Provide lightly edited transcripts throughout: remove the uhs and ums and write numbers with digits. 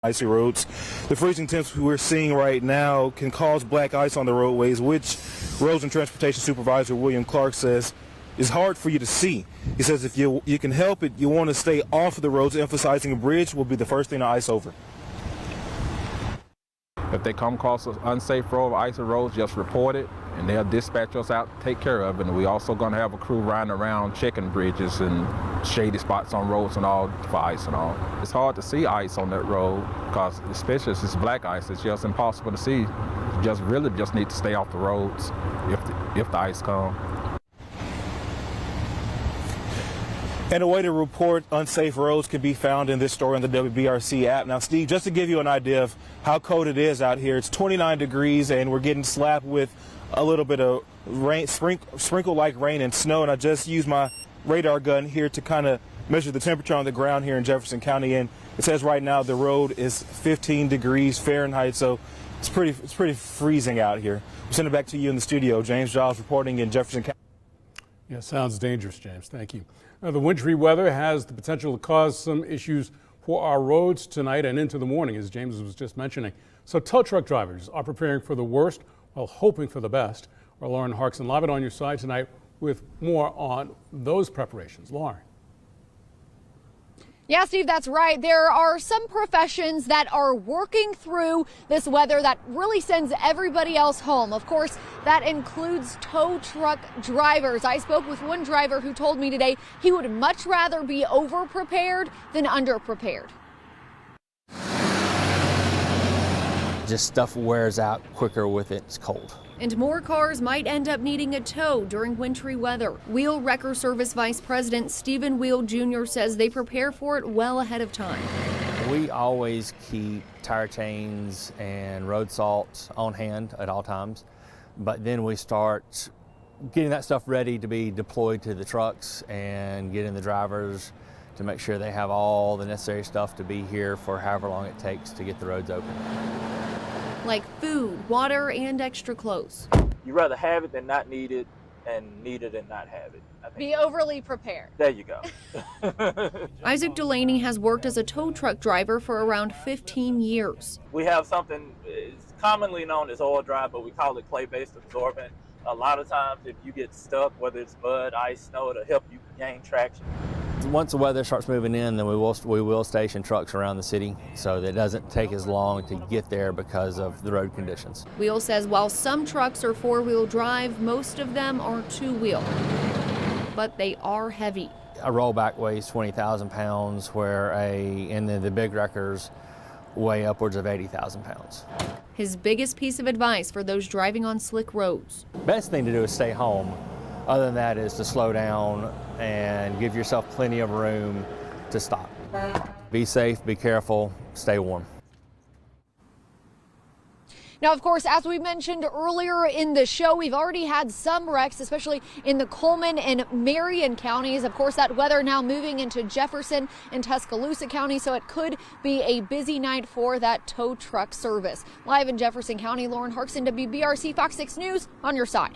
icy roads. The freezing temps we're seeing right now can cause black ice on the roadways, which Roads and Transportation Supervisor William Clark says is hard for you to see. He says if you can help it, you want to stay off of the roads, emphasizing a bridge will be the first thing to ice over. If they come across an unsafe road or icy roads, just report it and they'll dispatch us out to take care of it. And we're also going to have a crew riding around checking bridges and shady spots on roads and all for ice and all. It's hard to see ice on that road because especially if it's black ice, it's just impossible to see. You just really just need to stay off the roads if the ice comes. And a way to report unsafe roads can be found in this story on the WBRC app. Now, Steve, just to give you an idea of how cold it is out here, it's 29 degrees and we're getting slapped with a little bit of rain, sprinkle-like rain and snow. And I just used my radar gun here to kind of measure the temperature on the ground here in Jefferson County. And it says right now the road is 15 degrees Fahrenheit, so it's pretty freezing out here. We'll send it back to you in the studio. James Giles reporting in Jefferson County. Yeah, sounds dangerous, James. Thank you. Now, the wintry weather has the potential to cause some issues for our roads tonight and into the morning, as James was just mentioning. So tow truck drivers are preparing for the worst while hoping for the best. Our Lauren Harkson live it on your side tonight with more on those preparations. Lauren. Yeah, Steve, that's right. There are some professions that are working through this weather that really sends everybody else home. Of course, that includes tow truck drivers. I spoke with one driver who told me today he would much rather be over-prepared than under-prepared. Just stuff wears out quicker with it. It's cold. And more cars might end up needing a tow during wintry weather. Wheel Wrecker Service Vice President Stephen Wheel Jr. says they prepare for it well ahead of time. We always keep tire chains and road salt on hand at all times, but then we start getting that stuff ready to be deployed to the trucks and getting the drivers to make sure they have all the necessary stuff to be here for however long it takes to get the roads open. Like food, water, and extra clothes. You'd rather have it than not need it, and need it and not have it. Be overly prepared. There you go. Isaac Delaney has worked as a tow truck driver for around 15 years. We have something it's commonly known as oil dry, but we call it clay-based absorbent. A lot of times if you get stuck, whether it's mud, ice, snow, it'll help you gain traction. Once the weather starts moving in, then we will station trucks around the city so that it doesn't take as long to get there because of the road conditions. Wheel says while some trucks are four-wheel drive, most of them are two-wheel, but they are heavy. A rollback weighs 20,000 pounds, where the big wreckers weigh upwards of 80,000 pounds. His biggest piece of advice for those driving on slick roads. Best thing to do is stay home. Other than that is to slow down and give yourself plenty of room to stop. Be safe, be careful, stay warm. Now, of course, as we mentioned earlier in the show, we've already had some wrecks, especially in the Coleman and Marion counties. Of course, that weather now moving into Jefferson and Tuscaloosa County, so it could be a busy night for that tow truck service. Live in Jefferson County, Lauren Harkson, WBRC Fox 6 News, on your side.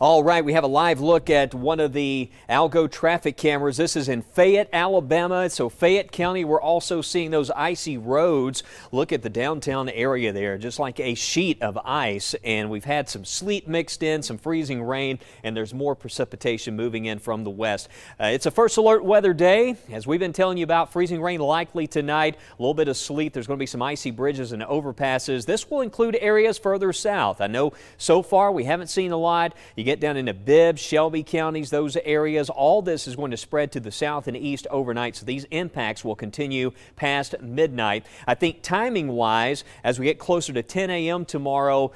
All right, we have a live look at one of the ALGO traffic cameras. This is in Fayette, Alabama. So Fayette County, we're also seeing those icy roads. Look at the downtown area there, just like a sheet of ice. And we've had some sleet mixed in, some freezing rain, and there's more precipitation moving in from the west. It's a first alert weather day. As we've been telling you about, freezing rain likely tonight, a little bit of sleet. There's going to be some icy bridges and overpasses. This will include areas further south. I know so far we haven't seen a lot. You get down into Bibb, Shelby counties, those areas. All this is going to spread to the south and east overnight, so these impacts will continue past midnight. I think timing-wise, as we get closer to 10 a.m. tomorrow,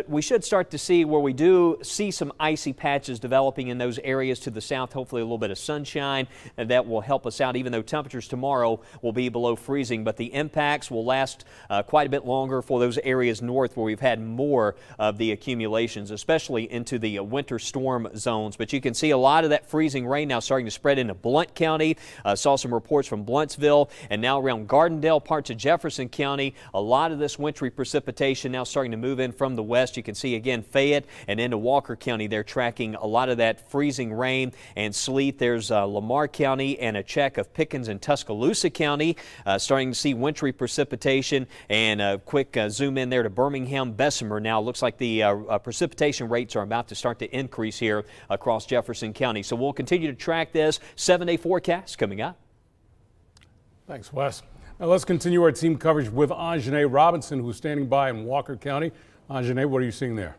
we should start to see where we do see some icy patches developing in those areas to the south. Hopefully a little bit of sunshine, and that will help us out, even though temperatures tomorrow will be below freezing. But the impacts will last quite a bit longer for those areas north where we've had more of the accumulations, especially into the winter storm zones. But you can see a lot of that freezing rain now starting to spread into Blount County. Saw some reports from Blountsville and now around Gardendale, parts of Jefferson County. A lot of this wintry precipitation now starting to move in from the west. You can see again Fayette and into Walker County. They're tracking a lot of that freezing rain and sleet. There's Lamar County and a check of Pickens and Tuscaloosa County. Starting to see wintry precipitation, and a quick zoom in there to Birmingham, Bessemer. Now looks like the precipitation rates are about to start to increase here across Jefferson County. So we'll continue to track this. 7-day forecast coming up. Thanks, Wes. Now let's continue our team coverage with Anjanae Robinson, who's standing by in Walker County. Anjanae, what are you seeing there?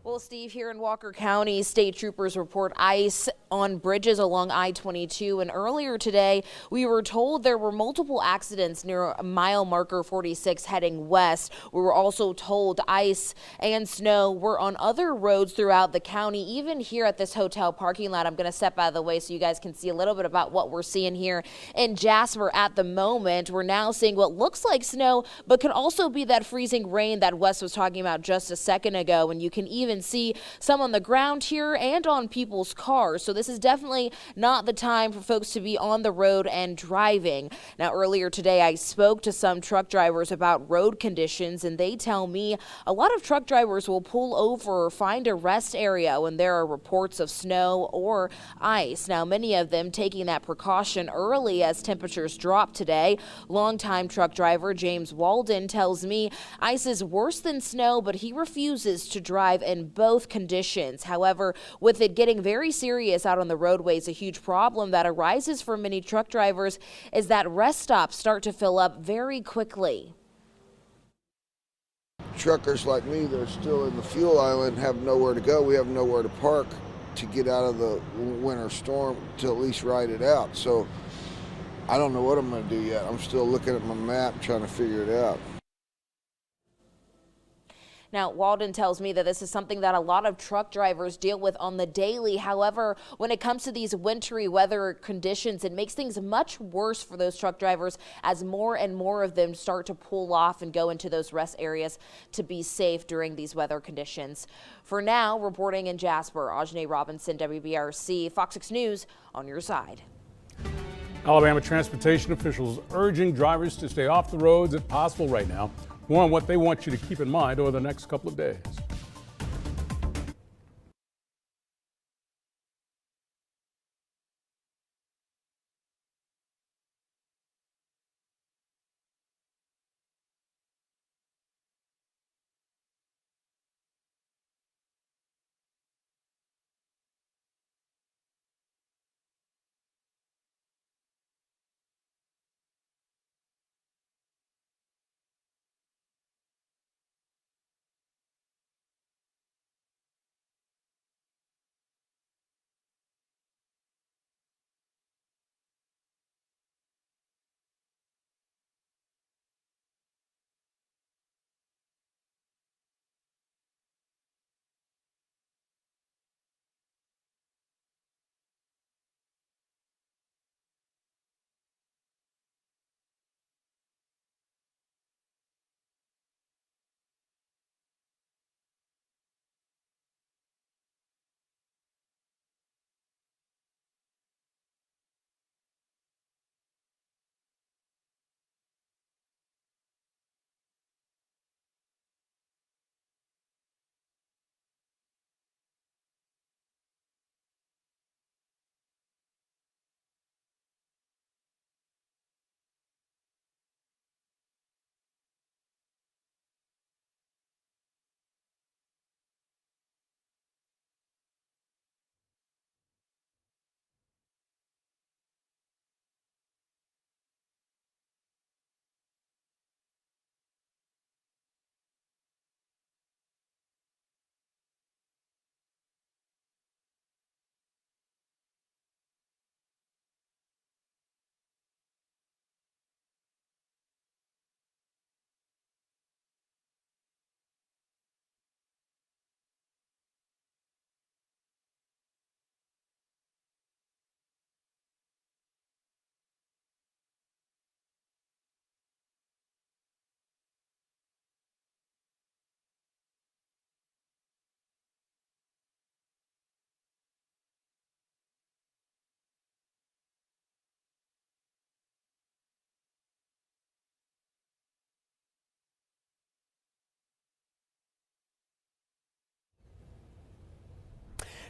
Well, Steve, here in Walker County, state troopers report ice on bridges along I-22. And earlier today, we were told there were multiple accidents near mile marker 46 heading west. We were also told ice and snow were on other roads throughout the county, even here at this hotel parking lot. I'm going to step out of the way so you guys can see a little bit about what we're seeing here in Jasper at the moment. We're now seeing what looks like snow, but could also be that freezing rain that Wes was talking about just a second ago. And you can even see some on the ground here and on people's cars. So this is definitely not the time for folks to be on the road and driving. Now, earlier today, I spoke to some truck drivers about road conditions, and they tell me a lot of truck drivers will pull over or find a rest area when there are reports of snow or ice. Now, many of them taking that precaution early as temperatures drop today. Longtime truck driver James Walden tells me ice is worse than snow, but he refuses to drive in both conditions. However, with it getting very serious out on the roadways, a huge problem that arises for many truck drivers is that rest stops start to fill up very quickly. Truckers like me that are still in the fuel island have nowhere to go. We have nowhere to park to get out of the winter storm to at least ride it out. So I don't know what I'm going to do yet. I'm still looking at my map trying to figure it out. Now, Walden tells me that this is something that a lot of truck drivers deal with on the daily. However, when it comes to these wintry weather conditions, it makes things much worse for those truck drivers as more and more of them start to pull off and go into those rest areas to be safe during these weather conditions. For now, reporting in Jasper, Anjanae Robinson, WBRC, Fox 6 News, on your side. Alabama transportation officials urging drivers to stay off the roads if possible right now. More on what they want you to keep in mind over the next couple of days.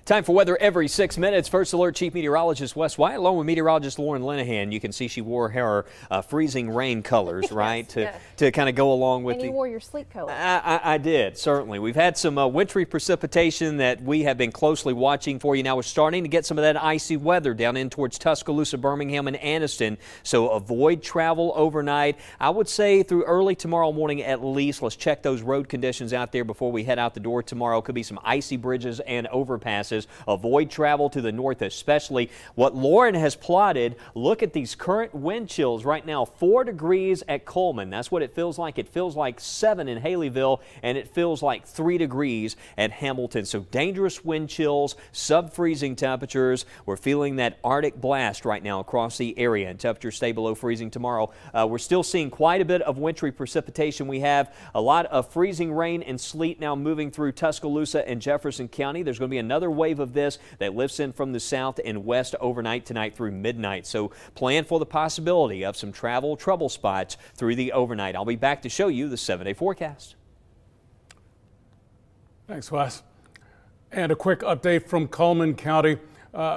Time for weather every 6 minutes. First Alert Chief Meteorologist Wes Wyatt, along with meteorologist Lauren Linehan. You can see she wore her freezing rain colors, right, to kind of go along with and you wore your sleet coat. I did, certainly. We've had some wintry precipitation that we have been closely watching for you. Now we're starting to get some of that icy weather down in towards Tuscaloosa, Birmingham, and Anniston. So avoid travel overnight. I would say through early tomorrow morning at least. Let's check those road conditions out there before we head out the door tomorrow. Could be some icy bridges and overpasses. Avoid travel to the north, especially. What Lauren has plotted, look at these current wind chills right now. 4 degrees at Coleman. That's what it feels like. It feels like 7 in Haleyville, and it feels like 3 degrees at Hamilton. So dangerous wind chills, sub-freezing temperatures. We're feeling that Arctic blast right now across the area, and temperatures stay below freezing tomorrow. We're still seeing quite a bit of wintry precipitation. We have a lot of freezing rain and sleet now moving through Tuscaloosa and Jefferson County. There's going to be another wave of this that lifts in from the south and west overnight tonight through midnight. So plan for the possibility of some travel trouble spots through the overnight. I'll be back to show you the 7-day forecast. Thanks, Wes. And a quick update from Cullman County.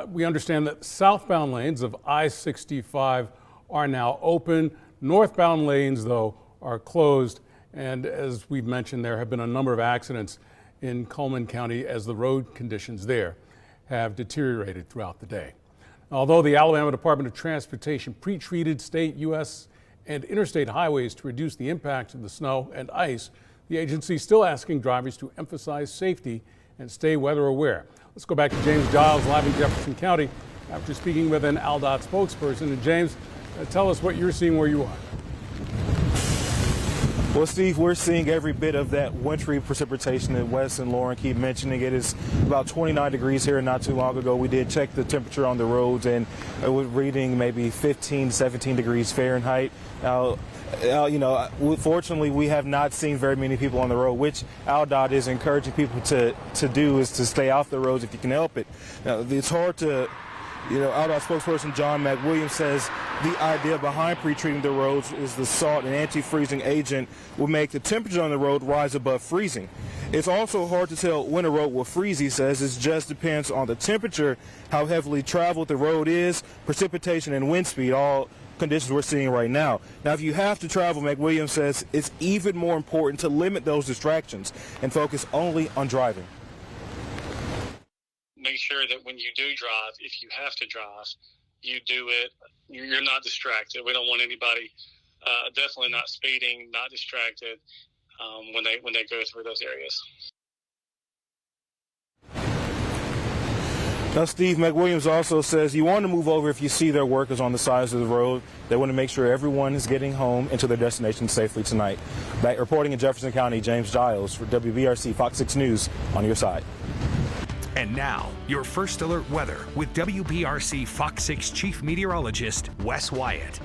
We understand that southbound lanes of I-65 are now open. Northbound lanes, though, are closed. And as we've mentioned, there have been a number of accidents in Cullman County as the road conditions there have deteriorated throughout the day. Although the Alabama Department of Transportation pre-treated state, U.S. and interstate highways to reduce the impact of the snow and ice, the agency is still asking drivers to emphasize safety and stay weather aware. Let's go back to James Giles, live in Jefferson County, after speaking with an ALDOT spokesperson. And James, tell us what you're seeing where you are. Well, Steve, we're seeing every bit of that wintry precipitation that Wes and Lauren keep mentioning. It is about 29 degrees here not too long ago. We did check the temperature on the roads, and it was reading maybe 15, 17 degrees Fahrenheit. Now, fortunately, we have not seen very many people on the road, which ALDOT is encouraging people to do, is to stay off the roads if you can help it. Now, it's hard to... ALDOT spokesperson John McWilliams says the idea behind pre-treating the roads is the salt and anti-freezing agent will make the temperature on the road rise above freezing. It's also hard to tell when a road will freeze, he says. It just depends on the temperature, how heavily traveled the road is, precipitation, and wind speed, all conditions we're seeing right now. Now, if you have to travel, McWilliams says it's even more important to limit those distractions and focus only on driving. Make sure that when you do drive, if you have to drive, you do it, you're not distracted. We don't want anybody, definitely not speeding, not distracted when they go through those areas. Now, Steve, McWilliams also says you want to move over if you see their workers on the sides of the road. They want to make sure everyone is getting home and to their destination safely tonight. Back reporting in Jefferson County, James Giles for WBRC Fox 6 News on your side. And now, your First Alert weather with WBRC Fox 6 Chief Meteorologist Wes Wyatt.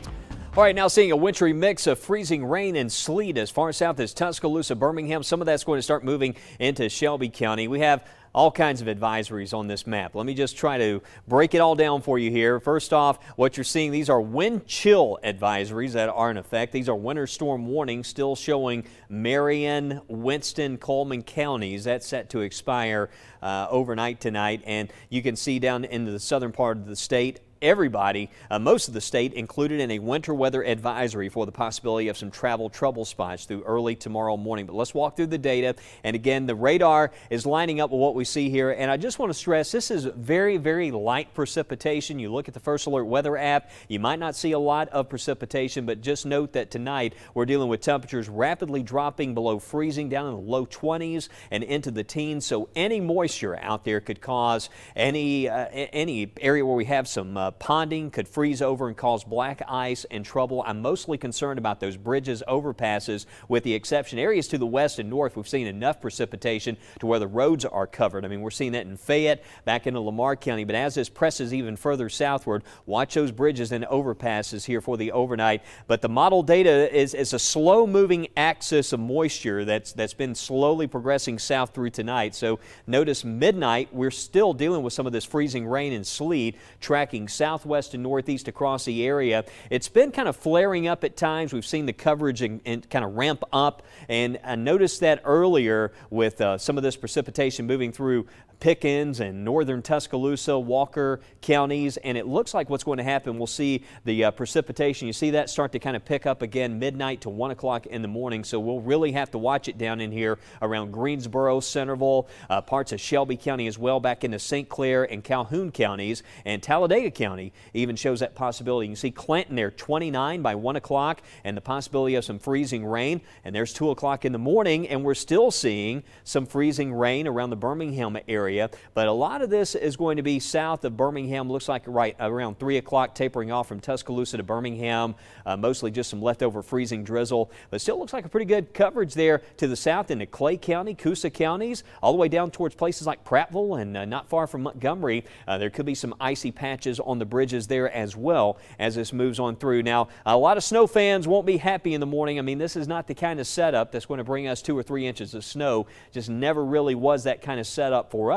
All right, now seeing a wintry mix of freezing rain and sleet as far south as Tuscaloosa, Birmingham. Some of that's going to start moving into Shelby County. We have all kinds of advisories on this map. Let me just try to break it all down for you here. First off, what you're seeing, these are wind chill advisories that are in effect. These are winter storm warnings still showing Marion, Winston, Coleman counties. That's set to expire overnight tonight. And you can see down into the southern part of the state, everybody, most of the state, included in a winter weather advisory for the possibility of some travel trouble spots through early tomorrow morning. But let's walk through the data. And again, the radar is lining up with what we see here. And I just want to stress, this is very, very light precipitation. You look at the First Alert weather app, you might not see a lot of precipitation, but just note that tonight we're dealing with temperatures rapidly dropping below freezing, down in the low 20s and into the teens. So any moisture out there could cause any area where we have some ponding could freeze over and cause black ice and trouble. I'm mostly concerned about those bridges, overpasses, with the exception areas to the west and north. We've seen enough precipitation to where the roads are covered. I mean, we're seeing that in Fayette, back into Lamar County. But as this presses even further southward, watch those bridges and overpasses here for the overnight. But the model data is a slow-moving axis of moisture that's been slowly progressing south through tonight. So notice midnight, we're still dealing with some of this freezing rain and sleet tracking southwest and northeast across the area. It's been kind of flaring up at times. We've seen the coverage and kind of ramp up, and I noticed that earlier with some of this precipitation moving through Pickens and northern Tuscaloosa, Walker counties, and it looks like what's going to happen, we'll see the precipitation. You see that start to kind of pick up again midnight to 1 o'clock in the morning, so we'll really have to watch it down in here around Greensboro, Centerville, parts of Shelby County as well, back into St. Clair and Calhoun counties, and Talladega County even shows that possibility. You can see Clanton there 29 by 1 o'clock, and the possibility of some freezing rain, and there's 2 o'clock in the morning, and we're still seeing some freezing rain around the Birmingham area. But a lot of this is going to be south of Birmingham. Looks like right around 3 o'clock, tapering off from Tuscaloosa to Birmingham. Mostly just some leftover freezing drizzle, but still looks like a pretty good coverage there to the south into Clay County, Coosa counties, all the way down towards places like Prattville and not far from Montgomery. There could be some icy patches on the bridges there as well as this moves on through. Now, a lot of snow fans won't be happy in the morning. I mean, this is not the kind of setup that's going to bring us 2 or 3 inches of snow. Just never really was that kind of setup for us.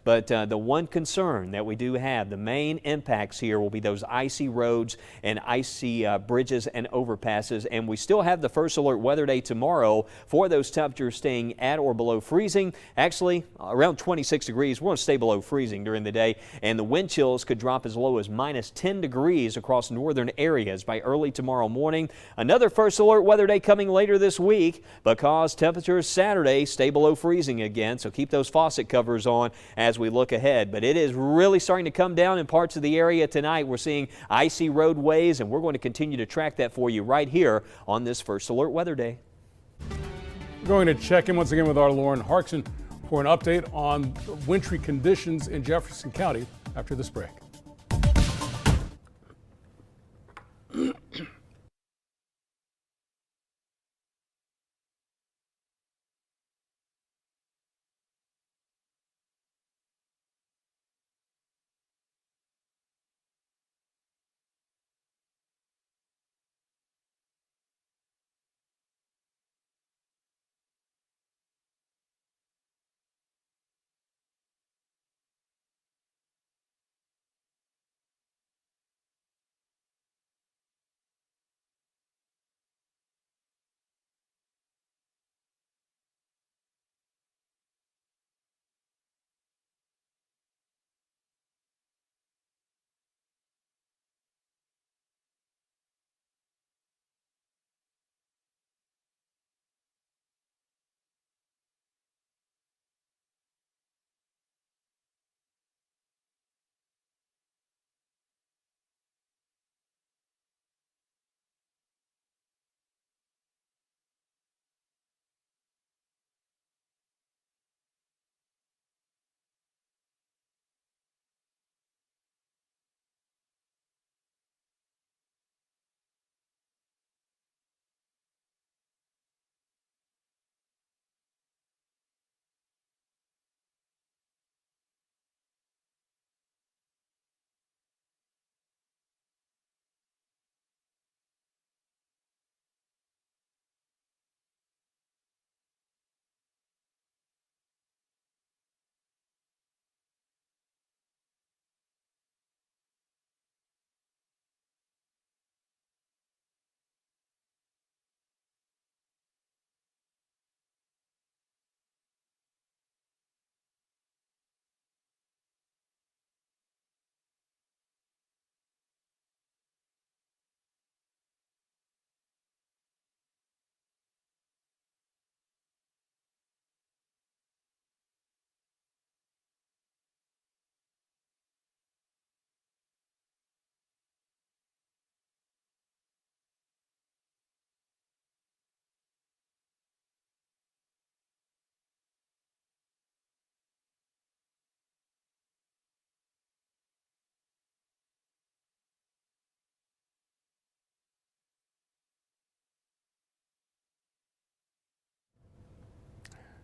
But the one concern that we do have, the main impacts here will be those icy roads and icy bridges and overpasses. And we still have the first alert weather day tomorrow for those temperatures staying at or below freezing. Actually, around 26 degrees. We're going to stay below freezing during the day. And the wind chills could drop as low as minus 10 degrees across northern areas by early tomorrow morning. Another first alert weather day coming later this week because temperatures Saturday stay below freezing again. So keep those faucet covers on as we look ahead. But it is really starting to come down in parts of the area tonight. We're seeing icy roadways, and we're going to continue to track that for you right here on this First Alert Weather Day. We're going to check in once again with our Lauren Harkson for an update on wintry conditions in Jefferson County after this break.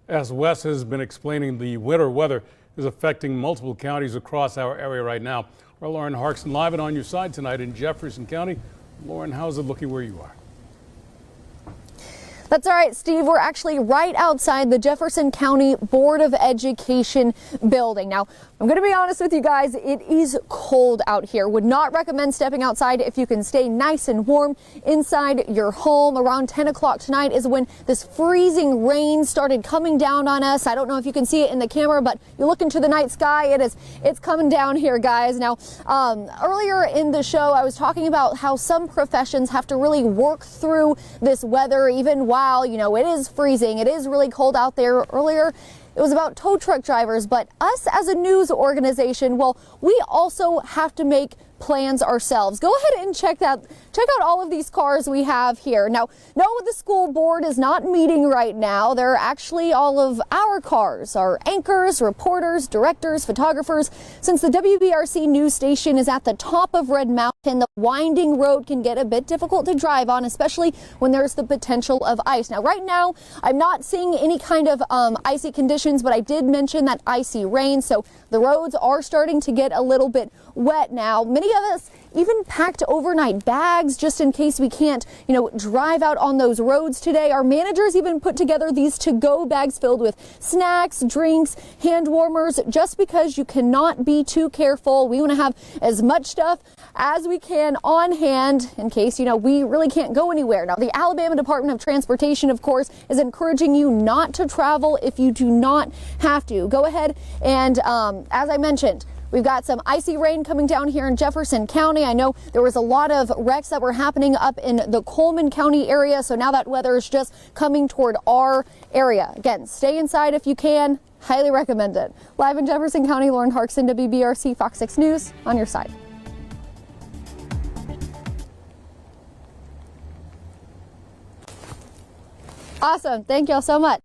As Wes has been explaining, the winter weather is affecting multiple counties across our area right now. We're Lauren Harkson live and on your side tonight in Jefferson County. Lauren, how's it looking where you are? That's all right, Steve. We're actually right outside the Jefferson County Board of Education building. Now, I'm going to be honest with you guys. It is cold out here. Would not recommend stepping outside if you can stay nice and warm inside your home. Around 10 o'clock tonight is when this freezing rain started coming down on us. I don't know if you can see it in the camera, but you look into the night sky. It's coming down here, guys. Now, earlier in the show, I was talking about how some professions have to really work through this weather, even while, you know, it is freezing. It is really cold out there. Earlier, it was about tow truck drivers, but us as a news organization, well, we also have to make plans ourselves. Go ahead and check out all of these cars we have here. Now, no, the school board is not meeting right now. They're actually all of our cars, our anchors, reporters, directors, photographers. Since the WBRC news station is at the top of Red Mountain, the winding road can get a bit difficult to drive on, especially when there's the potential of ice. Now, right now, I'm not seeing any kind of icy conditions, but I did mention that icy rain, so the roads are starting to get a little bit wet now. Many of us even packed overnight bags just in case we can't, you know, drive out on those roads today. Our managers even put together these to-go bags filled with snacks, drinks, hand warmers, just because you cannot be too careful. We want to have as much stuff as we can on hand in case, you know, we really can't go anywhere. Now, the Alabama Department of Transportation, of course, is encouraging you not to travel if you do not have to. Go ahead and, as I mentioned, we've got some icy rain coming down here in Jefferson County. I know there was a lot of wrecks that were happening up in the Coleman County area, so now that weather is just coming toward our area. Again, stay inside if you can. Highly recommend it. Live in Jefferson County, Lauren Harkson, WBRC Fox 6 News, on your side. Awesome. Thank y'all so much.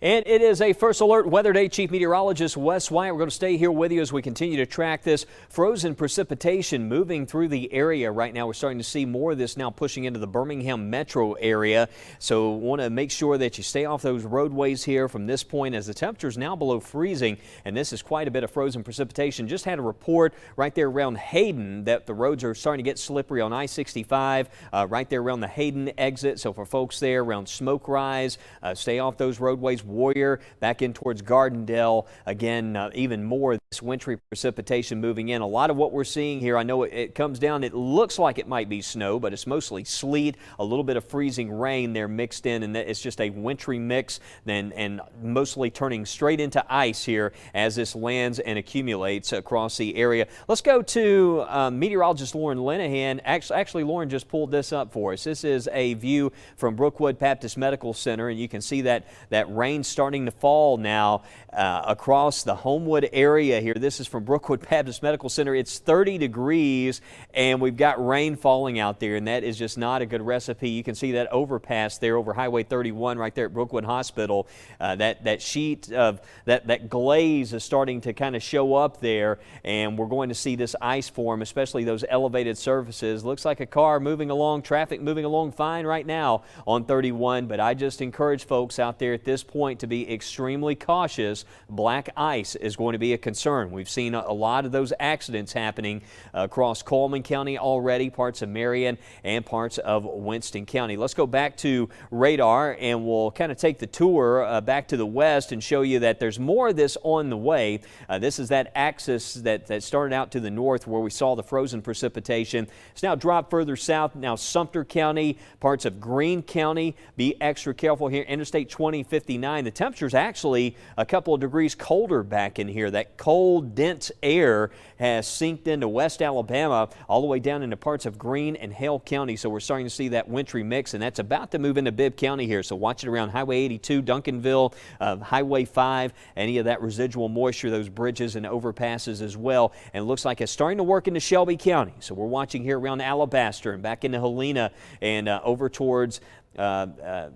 And it is a First Alert Weather Day. Chief Meteorologist Wes Wyatt, we're going to stay here with you as we continue to track this frozen precipitation moving through the area right now. We're starting to see more of this now pushing into the Birmingham metro area. So want to make sure that you stay off those roadways here from this point as the temperature is now below freezing. And this is quite a bit of frozen precipitation. Just had a report right there around Hayden that the roads are starting to get slippery on I-65 right there around the Hayden exit. So for folks there around Smoke Rise, stay off those roadways. Warrior back in towards Gardendale. Again, even more of this wintry precipitation moving in. A lot of what we're seeing here, I know it comes down, it looks like it might be snow, but it's mostly sleet, a little bit of freezing rain there mixed in, and it's just a wintry mix and mostly turning straight into ice here as this lands and accumulates across the area. Let's go to meteorologist Lauren Linehan. Actually, Lauren just pulled this up for us. This is a view from Brookwood Baptist Medical Center, and you can see that rain starting to fall now across the Homewood area here. This is from Brookwood Baptist Medical Center. It's 30 degrees and we've got rain falling out there, and that is just not a good recipe. You can see that overpass there over Highway 31 right there at Brookwood Hospital. That sheet of that glaze is starting to kind of show up there, and we're going to see this ice form, especially those elevated surfaces. Looks like a car moving along, traffic moving along fine right now on 31, but I just encourage folks out there at this point to be extremely cautious. Black ice is going to be a concern. We've seen a lot of those accidents happening across Coleman County already, parts of Marion and parts of Winston County. Let's go back to radar and we'll kind of take the tour back to the west and show you that there's more of this on the way. This is that axis that started out to the north where we saw the frozen precipitation. It's now dropped further south. Now Sumter County, parts of Greene County. Be extra careful here. Interstate 2059. The temperature's actually a couple of degrees colder back in here. That cold, dense air has sinked into West Alabama all the way down into parts of Greene and Hale County. So we're starting to see that wintry mix, and that's about to move into Bibb County here. So watch it around Highway 82, Duncanville, Highway 5, any of that residual moisture, those bridges and overpasses as well. And it looks like it's starting to work into Shelby County. So we're watching here around Alabaster and back into Helena and over towards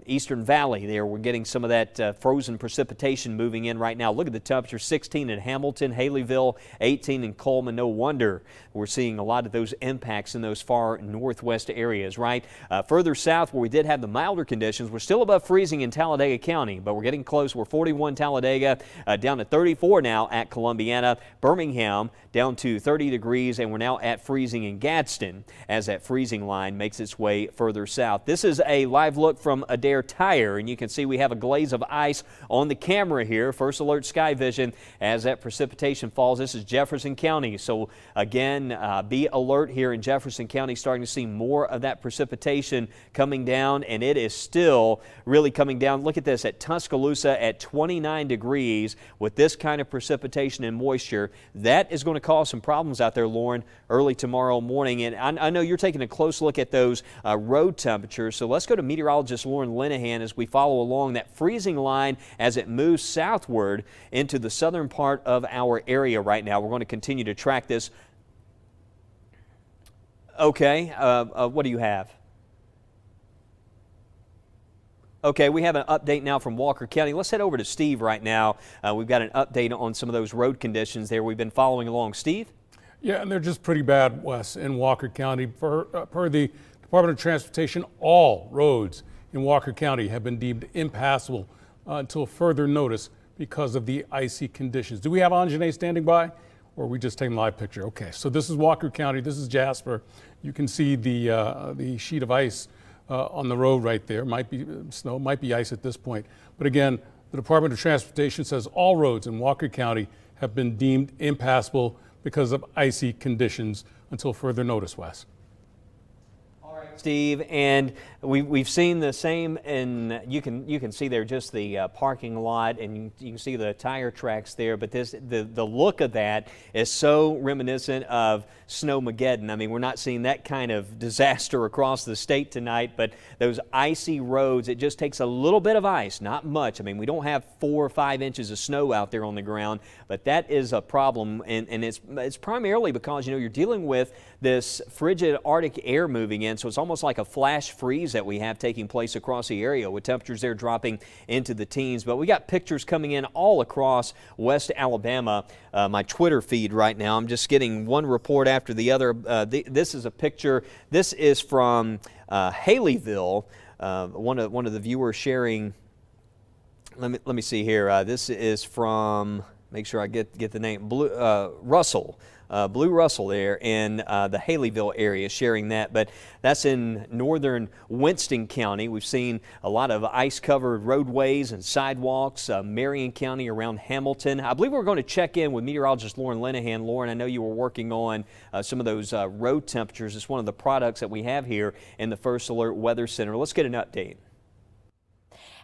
Eastern Valley there. We're getting some of that frozen precipitation moving in right now. Look at the temperature, 16 in Hamilton, Haleyville, 18 in Coleman. No wonder we're seeing a lot of those impacts in those far northwest areas, right? Further south where we did have the milder conditions, we're still above freezing in Talladega County, but we're getting close. We're 41 Talladega, down to 34 now at Columbiana. Birmingham down to 30 degrees, and we're now at freezing in Gadsden as that freezing line makes its way further south. This is a live look from Adair Tire, and you can see we have a glaze of ice on the camera here. First Alert Sky Vision as that precipitation falls. This is Jefferson County, so again, be alert here in Jefferson County, starting to see more of that precipitation coming down, and it is still really coming down. Look at this at Tuscaloosa at 29 degrees with this kind of precipitation and moisture. That is going to cause some problems out there, Lauren, early tomorrow morning, and I know you're taking a close look at those road temperatures, so let's go to meteorologist Lauren Linehan as we follow along that freezing line as it moves southward into the southern part of our area right now. We're going to continue to track this. Okay, what do you have? Okay, we have an update now from Walker County. Let's head over to Steve right now. We've got an update on some of those road conditions there we've been following along. Steve? Yeah, and they're just pretty bad, Wes, in Walker County. Per the Department of Transportation, all roads in Walker County have been deemed impassable until further notice because of the icy conditions. Do we have Anjanae standing by, or are we just taking a live picture? Okay, so this is Walker County. This is Jasper. You can see the sheet of ice on the road right there. Might be snow, might be ice at this point. But again, the Department of Transportation says all roads in Walker County have been deemed impassable because of icy conditions until further notice, Wes. Steve, and we've seen the same, and you can see there just the parking lot, and you can see the tire tracks there. But the look of that is so reminiscent of Snowmageddon. I mean, we're not seeing that kind of disaster across the state tonight, but those icy roads, it just takes a little bit of ice, not much. I mean, we don't have 4 or 5 inches of snow out there on the ground, but that is a problem, and it's primarily because you're dealing with this frigid Arctic air moving in, so it's almost like a flash freeze that we have taking place across the area with temperatures there dropping into the teens. But we got pictures coming in all across West Alabama. My Twitter feed right now, I'm just getting one report after the other. This is a picture. This is from Haleyville. One of the viewers sharing. Let me see here. This is from, make sure I get the name, Russell. Blue Russell there in the Haleyville area sharing that, but that's in northern Winston County. We've seen a lot of ice-covered roadways and sidewalks, Marion County around Hamilton. I believe we're going to check in with meteorologist Lauren Linehan. Lauren, I know you were working on some of those road temperatures. It's one of the products that we have here in the First Alert Weather Center. Let's get an update.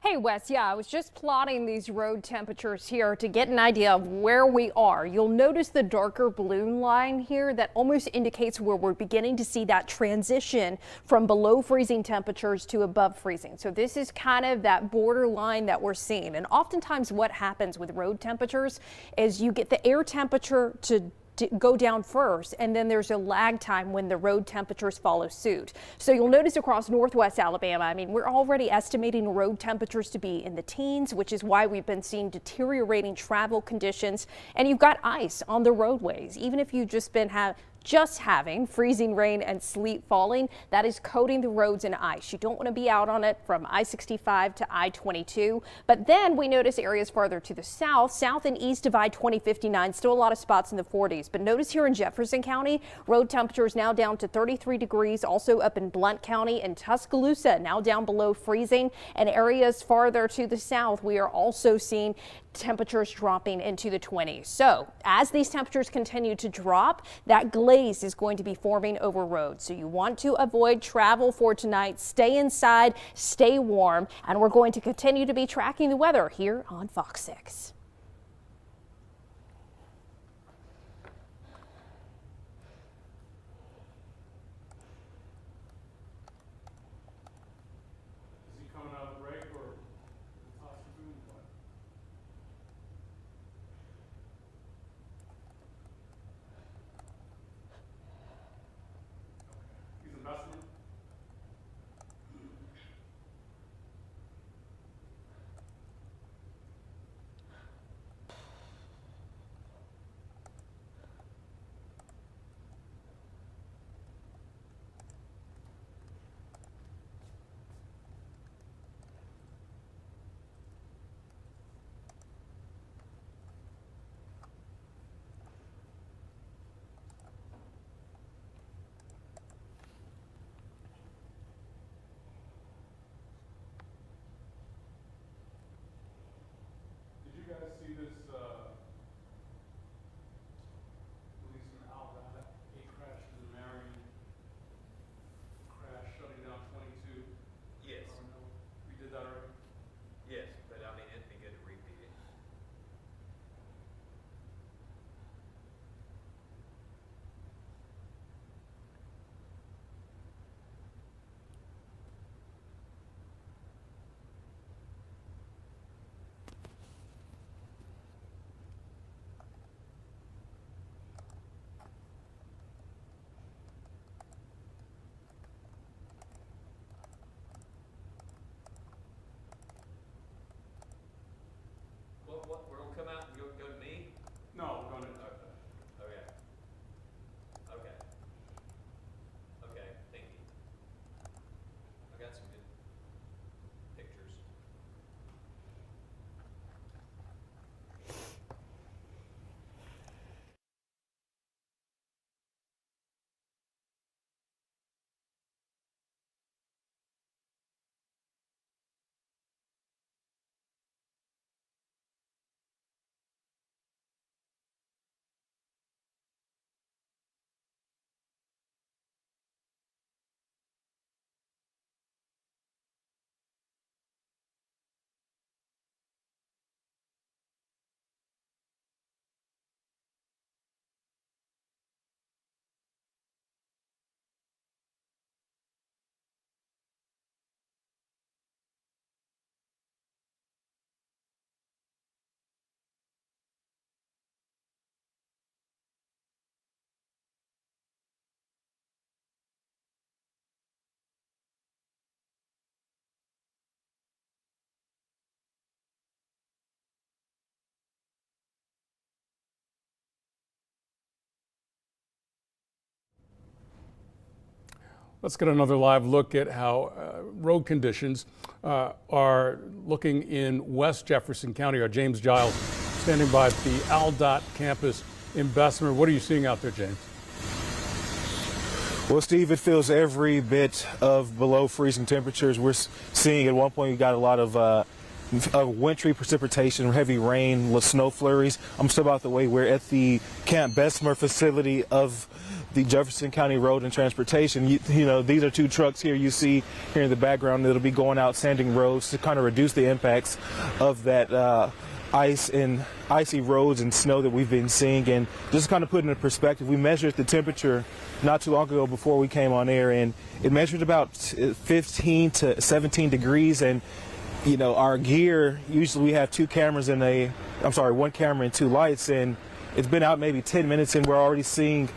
Hey Wes, yeah, I was just plotting these road temperatures here to get an idea of where we are. You'll notice the darker blue line here that almost indicates where we're beginning to see that transition from below freezing temperatures to above freezing. So this is kind of that borderline that we're seeing. And oftentimes what happens with road temperatures is you get the air temperature to go down first, and then there's a lag time when the road temperatures follow suit. So you'll notice across northwest Alabama, I mean, we're already estimating road temperatures to be in the teens, which is why we've been seeing deteriorating travel conditions, and you've got ice on the roadways. Even if you've just been having freezing rain and sleet falling, that is coating the roads in ice. You don't want to be out on it from I-65 to I-22. But then we notice areas farther to the south and east of I-2059, still a lot of spots in the 40s. But notice here in Jefferson County, road temperatures now down to 33 degrees. Also up in Blount County and Tuscaloosa, now down below freezing. And areas farther to the south, we are also seeing temperatures dropping into the 20s. So as these temperatures continue to drop, that glaze is going to be forming over roads. So you want to avoid travel for tonight. Stay inside, stay warm, and we're going to continue to be tracking the weather here on Fox 6. Let's get another live look at how road conditions are looking in West Jefferson County. Our James Giles standing by the ALDOT campus in Bessemer. What are you seeing out there, James? Well, Steve, it feels every bit of below freezing temperatures. We're seeing at one point we got a lot of wintry precipitation, heavy rain, snow flurries. I'm still out the way. We're at the Camp Bessemer facility of the Jefferson County Road and Transportation. You know, these are two trucks here you see here in the background that'll be going out sanding roads to kind of reduce the impacts of that ice and icy roads and snow that we've been seeing. And just kind of put it in perspective, we measured the temperature not too long ago before we came on air, and it measured about 15 to 17 degrees. And you know, our gear, usually we have one camera and two lights, and it's been out maybe 10 minutes and we're already seeing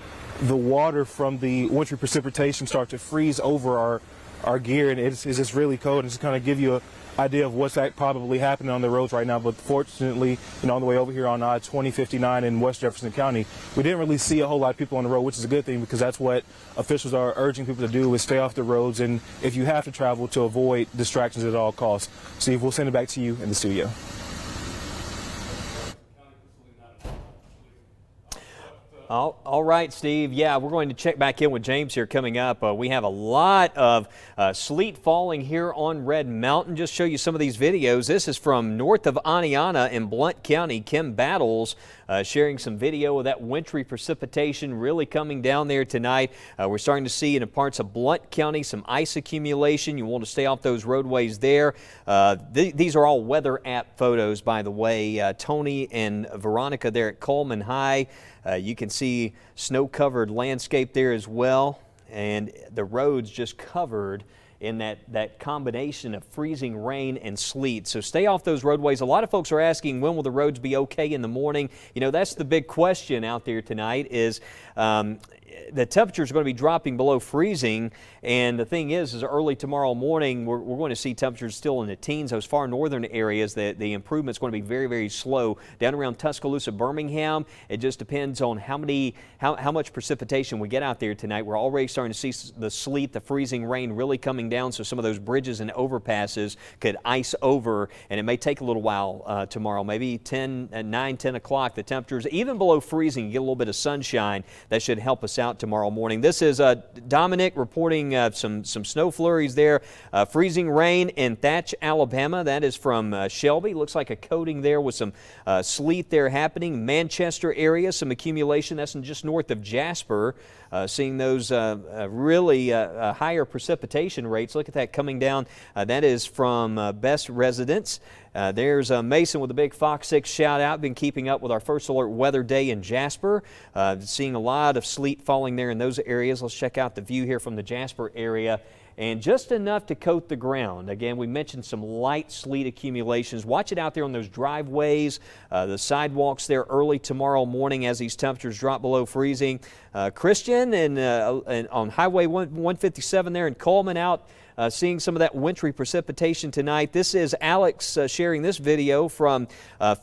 the water from the wintry precipitation start to freeze over our gear, and it's just really cold. And just kind of give you an idea of what's probably happening on the roads right now. But fortunately, you know, on the way over here on I-2059 in West Jefferson County, we didn't really see a whole lot of people on the road, which is a good thing, because that's what officials are urging people to do, is stay off the roads, and if you have to travel, to avoid distractions at all costs. Steve, we'll send it back to you in the studio. All right, Steve. Yeah, we're going to check back in with James here coming up. We have a lot of sleet falling here on Red Mountain. Just show you some of these videos. This is from north of Aniana in Blount County. Kim Battles sharing some video of that wintry precipitation really coming down there tonight. We're starting to see in parts of Blount County some ice accumulation. You want to stay off those roadways there. These are all weather app photos, by the way. Tony and Veronica there at Coleman High. You can see snow-covered landscape there as well, and the roads just covered in that combination of freezing rain and sleet. So stay off those roadways. A lot of folks are asking, when will the roads be okay in the morning? You know, that's the big question out there tonight, is the temperatures are going to be dropping below freezing, and the thing is early tomorrow morning we're going to see temperatures still in the teens. Those far northern areas, the improvement is going to be very, very slow. Down around Tuscaloosa, Birmingham, it just depends on how much precipitation we get out there tonight. We're already starting to see the sleet, the freezing rain really coming down, so some of those bridges and overpasses could ice over, and it may take a little while tomorrow, maybe 9, 10 o'clock. The temperatures, even below freezing, you get a little bit of sunshine. That should help us out tomorrow morning. This is Dominic reporting some snow flurries there. Freezing rain in Thatch, Alabama. That is from Shelby. Looks like a coating there with some sleet there happening. Manchester area, some accumulation. That's just north of Jasper. Seeing those really higher precipitation rates. Look at that coming down. That is from Best Residents. There's Mason with a big Fox 6 shout out. Been keeping up with our First Alert weather day in Jasper. Seeing a lot of sleet falling there in those areas. Let's check out the view here from the Jasper area. And just enough to coat the ground. Again, we mentioned some light sleet accumulations. Watch it out there on those driveways, the sidewalks there early tomorrow morning as these temperatures drop below freezing. Christian and on Highway 157 there in Coleman out. Seeing some of that wintry precipitation tonight. This is Alex sharing this video from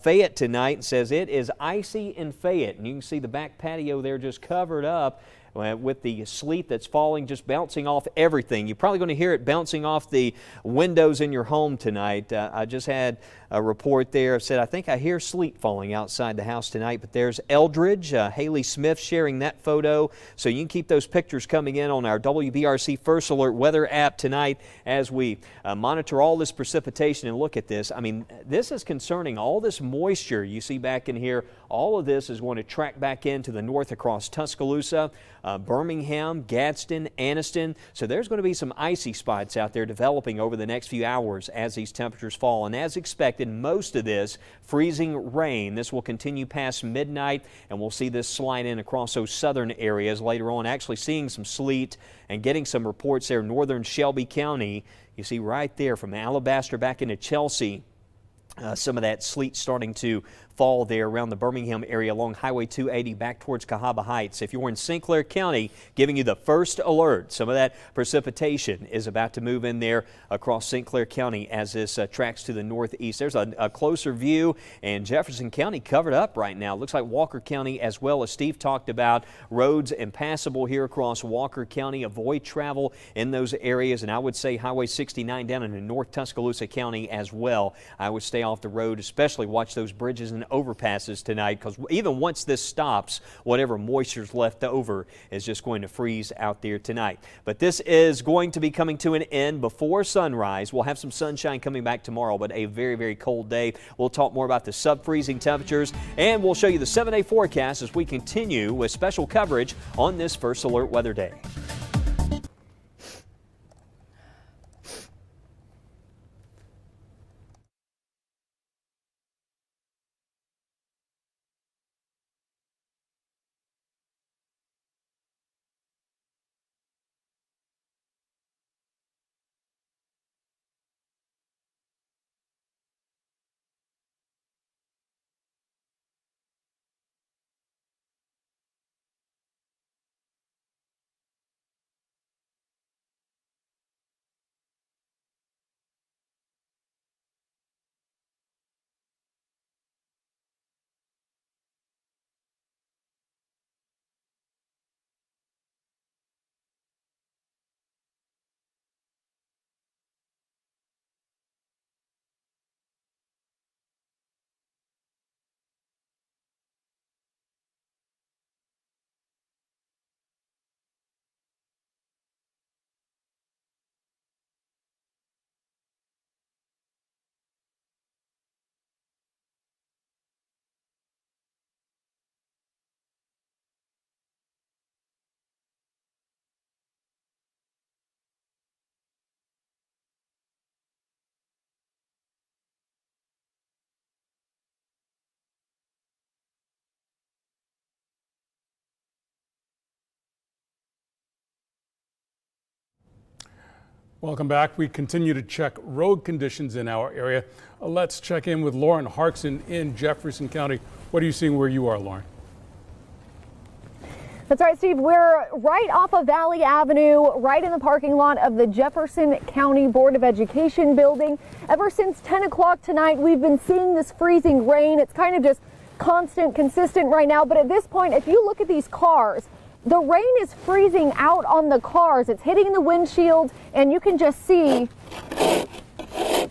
Fayette tonight, and says it is icy in Fayette. And you can see the back patio there just covered up with the sleet that's falling, just bouncing off everything. You're probably going to hear it bouncing off the windows in your home tonight. I just had a report there. Said, I think I hear sleet falling outside the house tonight. But there's Eldridge, Haley Smith sharing that photo. So you can keep those pictures coming in on our WBRC First Alert weather app tonight as we monitor all this precipitation. And look at this. I mean, this is concerning. All this moisture you see back in here, all of this is going to track back into the north across Tuscaloosa, Birmingham, Gadsden, Anniston. So there's going to be some icy spots out there developing over the next few hours as these temperatures fall. And as expected, most of this freezing rain, this will continue past midnight, and we'll see this slide in across those southern areas later on. Actually seeing some sleet and getting some reports there in northern Shelby County. You see right there from Alabaster back into Chelsea. Some of that sleet starting to fall there around the Birmingham area along Highway 280 back towards Cahaba Heights. If you're in St. Clair County, giving you the first alert. Some of that precipitation is about to move in there across St. Clair County as this tracks to the northeast. There's a closer view, and Jefferson County covered up right now. Looks like Walker County as well. As Steve talked about, roads impassable here across Walker County. Avoid travel in those areas, and I would say Highway 69 down into North Tuscaloosa County as well. I would stay off the road, especially watch those bridges and overpasses tonight, because even once this stops, whatever moisture's left over is just going to freeze out there tonight. But this is going to be coming to an end before sunrise. We'll have some sunshine coming back tomorrow, but a very, very cold day. We'll talk more about the sub-freezing temperatures, and we'll show you the 7-day forecast as we continue with special coverage on this First Alert Weather Day. Welcome back. We continue to check road conditions in our area. Let's check in with Lauren Harkson in Jefferson County. What are you seeing where you are, Lauren? That's right, Steve. We're right off of Valley Avenue, right in the parking lot of the Jefferson County Board of Education building. Ever since 10 o'clock tonight, we've been seeing this freezing rain. It's kind of just constant, consistent right now. But at this point, if you look at these cars, the rain is freezing out on the cars. It's hitting the windshield, and you can just see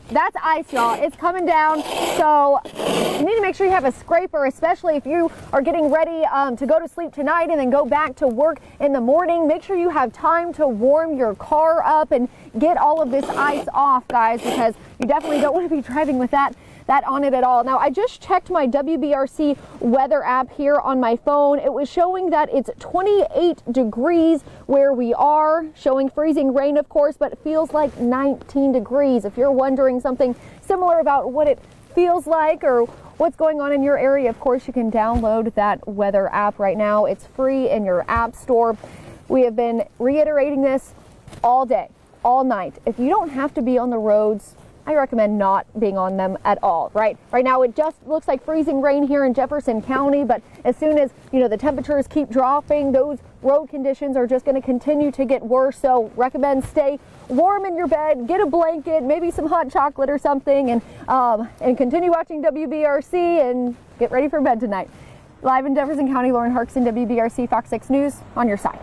that's ice, y'all. It's coming down. So you need to make sure you have a scraper, especially if you are getting ready to go to sleep tonight and then go back to work in the morning. Make sure you have time to warm your car up and get all of this ice off, guys, because you definitely don't want to be driving with that on it at all. Now, I just checked my WBRC weather app here on my phone. It was showing that it's 28 degrees where we are, showing freezing rain, of course, but it feels like 19 degrees. If you're wondering something similar about what it feels like or what's going on in your area, of course, you can download that weather app right now. It's free in your app store. We have been reiterating this all day, all night. If you don't have to be on the roads, I recommend not being on them at all, right? Right now, it just looks like freezing rain here in Jefferson County, but as soon as, the temperatures keep dropping, those road conditions are just going to continue to get worse. So recommend stay warm in your bed, get a blanket, maybe some hot chocolate or something, and continue watching WBRC and get ready for bed tonight. Live in Jefferson County, Lauren Harkson, WBRC Fox 6 News, on your side.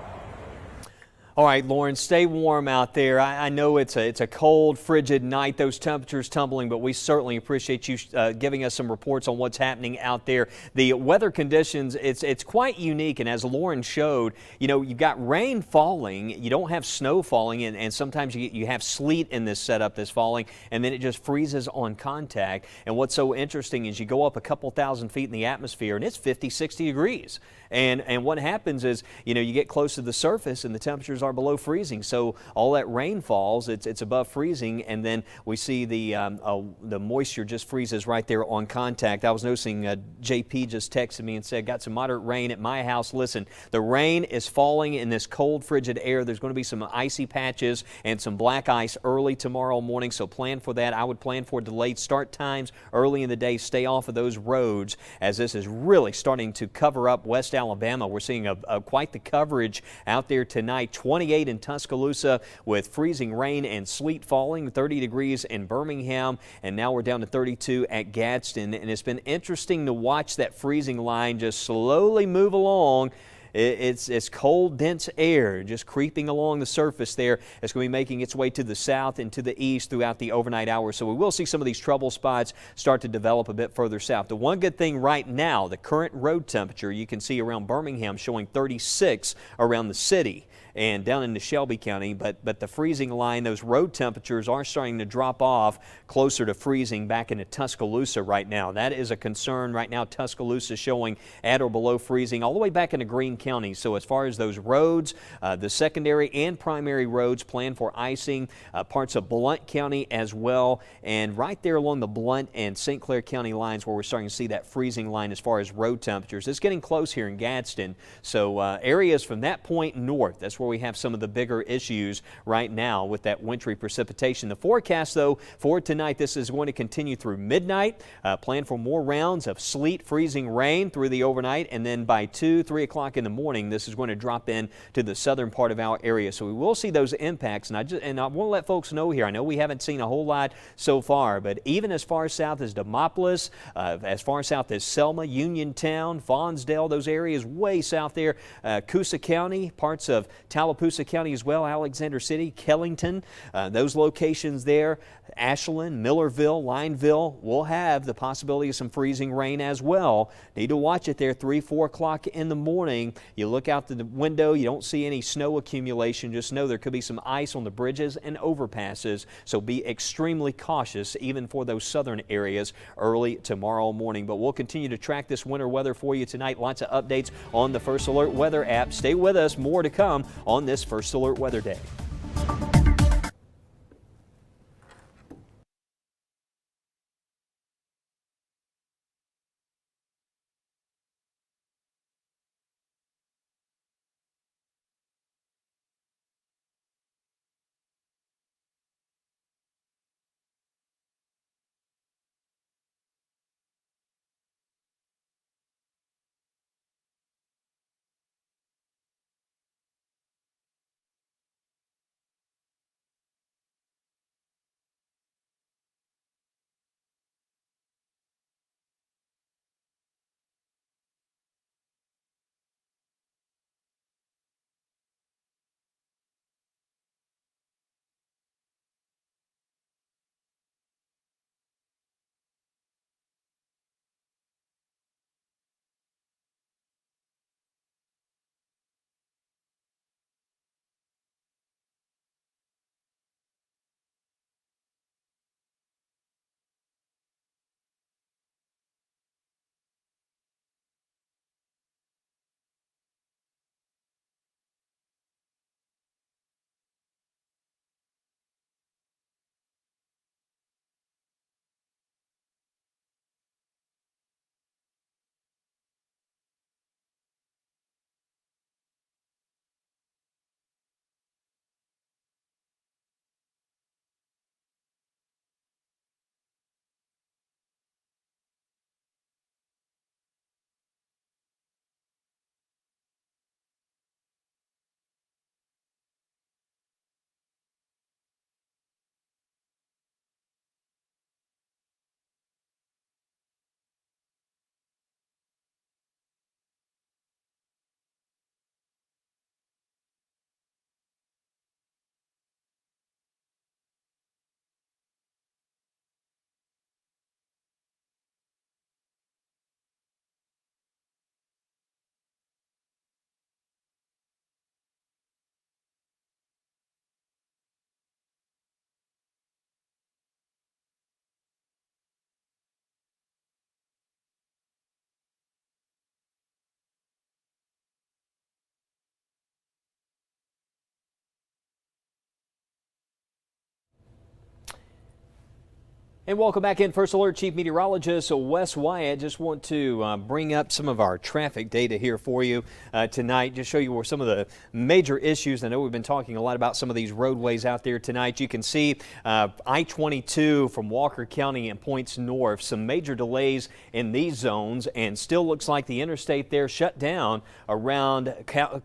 All right, Lauren, stay warm out there. I know it's a cold, frigid night, those temperatures tumbling, but we certainly appreciate you giving us some reports on what's happening out there. The weather conditions, it's quite unique, and as Lauren showed, you've got rain falling, you don't have snow falling, and sometimes you have sleet in this setup that's falling, and then it just freezes on contact. And what's so interesting is you go up a couple thousand feet in the atmosphere, and it's 50, 60 degrees. And what happens is, you get close to the surface, and the temperatures are below freezing. So all that rain falls, it's above freezing, and then we see the moisture just freezes right there on contact. I was noticing JP just texted me and said, got some moderate rain at my house. Listen, the rain is falling in this cold, frigid air. There's going to be some icy patches and some black ice early tomorrow morning, so plan for that. I would plan for delayed start times early in the day. Stay off of those roads as this is really starting to cover up West Alabama. We're seeing quite the coverage out there tonight. 28 in Tuscaloosa with freezing rain and sleet falling, 30 degrees in Birmingham, and now we're down to 32 at Gadsden. And it's been interesting to watch that freezing line just slowly move along. It's cold, dense air just creeping along the surface there. It's going to be making its way to the south and to the east throughout the overnight hours. So we will see some of these trouble spots start to develop a bit further south. The one good thing right now, the current road temperature, you can see around Birmingham showing 36 around the city and down into Shelby County, but the freezing line, those road temperatures are starting to drop off closer to freezing back into Tuscaloosa right now. That is a concern right now. Tuscaloosa showing at or below freezing all the way back into Greene County. So as far as those roads, the secondary and primary roads plan for icing, parts of Blount County as well, and right there along the Blount and St. Clair County lines where we're starting to see that freezing line as far as road temperatures. It's getting close here in Gadsden. So areas from that point north, that's where we have some of the bigger issues right now with that wintry precipitation. The forecast, though, for tonight, this is going to continue through midnight. Plan for more rounds of sleet, freezing rain through the overnight, and then by 2, 3 o'clock in the morning, this is going to drop in to the southern part of our area. So we will see those impacts, and I want to let folks know here, I know we haven't seen a whole lot so far, but even as far south as Demopolis, as far south as Selma, Uniontown, Fonsdale, those areas way south there, Coosa County, parts of Tallapoosa County as well, Alexander City, Kellington, those locations there, Ashland, Millerville, Lineville will have the possibility of some freezing rain as well. Need to watch it there 3, 4 o'clock in the morning. You look out the window, you don't see any snow accumulation. Just know there could be some ice on the bridges and overpasses, so be extremely cautious even for those southern areas early tomorrow morning. But we'll continue to track this winter weather for you tonight. Lots of updates on the First Alert Weather app. Stay with us, more to come on this First Alert Weather Day. And welcome back in. First Alert Chief Meteorologist Wes Wyatt. Just want to bring up some of our traffic data here for you tonight. Just show you where some of the major issues. I know we've been talking a lot about some of these roadways out there tonight. You can see I-22 from Walker County and points north. Some major delays in these zones, and still looks like the interstate there shut down around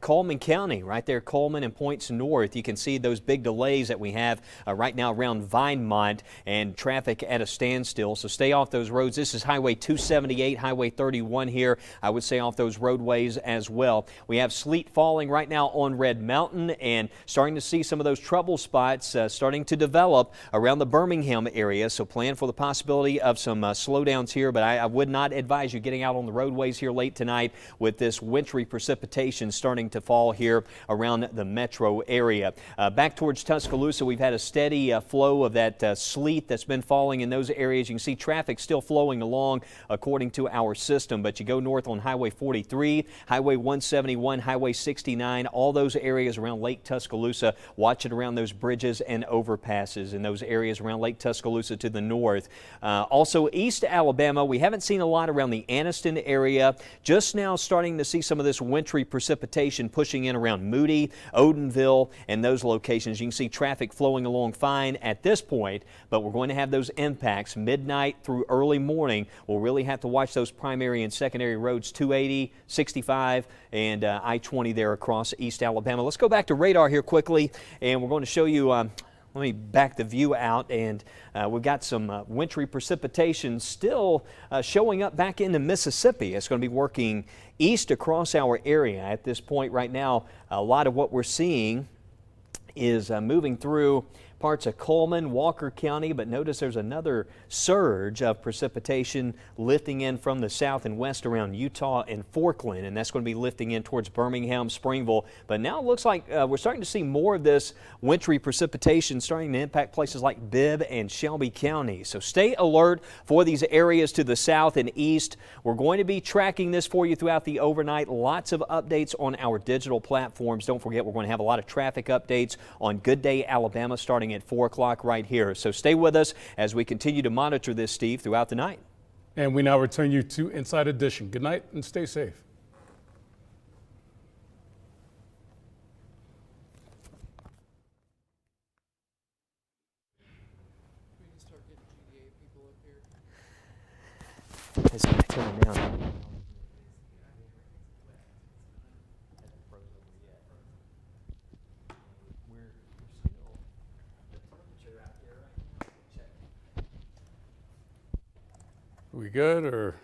Coleman County, right there, Coleman and points north. You can see those big delays that we have right now around Vinemont, and traffic at a standstill, so stay off those roads. This is Highway 278, Highway 31 here. I would stay off those roadways as well. We have sleet falling right now on Red Mountain, and starting to see some of those trouble spots starting to develop around the Birmingham area, so plan for the possibility of some slowdowns here, but I would not advise you getting out on the roadways here late tonight with this wintry precipitation starting to fall here around the metro area. Back towards Tuscaloosa, we've had a steady flow of that sleet that's been falling in those areas. You can see traffic still flowing along according to our system, but you go north on Highway 43, Highway 171, Highway 69, all those areas around Lake Tuscaloosa. Watch it around those bridges and overpasses in those areas around Lake Tuscaloosa to the north. Also East Alabama, we haven't seen a lot around the Anniston area. Just now starting to see some of this wintry precipitation pushing in around Moody, Odenville, and those locations. You can see traffic flowing along fine at this point, but we're going to have those impacts midnight through early morning. We'll really have to watch those primary and secondary roads 280, 65, and I-20 there across East Alabama. Let's go back to radar here quickly, and we're going to show you let me back the view out, and we've got some wintry precipitation still showing up back into Mississippi. It's going to be working east across our area. At this point right now, a lot of what we're seeing is moving through parts of Coleman, Walker County, but notice there's another surge of precipitation lifting in from the south and west around Utah and Forkland, and that's going to be lifting in towards Birmingham, Springville. But now it looks like we're starting to see more of this wintry precipitation starting to impact places like Bibb and Shelby County. So stay alert for these areas to the south and east. We're going to be tracking this for you throughout the overnight. Lots of updates on our digital platforms. Don't forget, we're going to have a lot of traffic updates on Good Day Alabama starting at 4 o'clock right here. So stay with us as we continue to monitor this, Steve, throughout the night. And we now return you to Inside Edition. Good night and stay safe. It's coming down. Are we good or?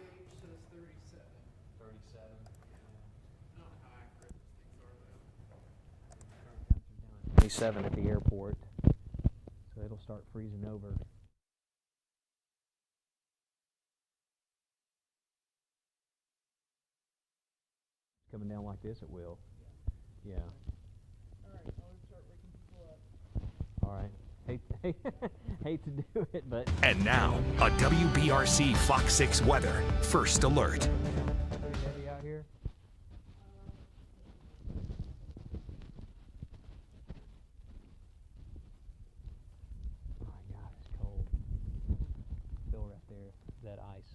27 at the airport, so it'll start freezing over. Coming down like this, it will. Yeah. All right, I'll start waking people up. All right. Hate to do it, but. And now, a WBRC Fox 6 weather first alert. Pretty heavy out here. Oh my God, it's cold. Feel right there, that ice.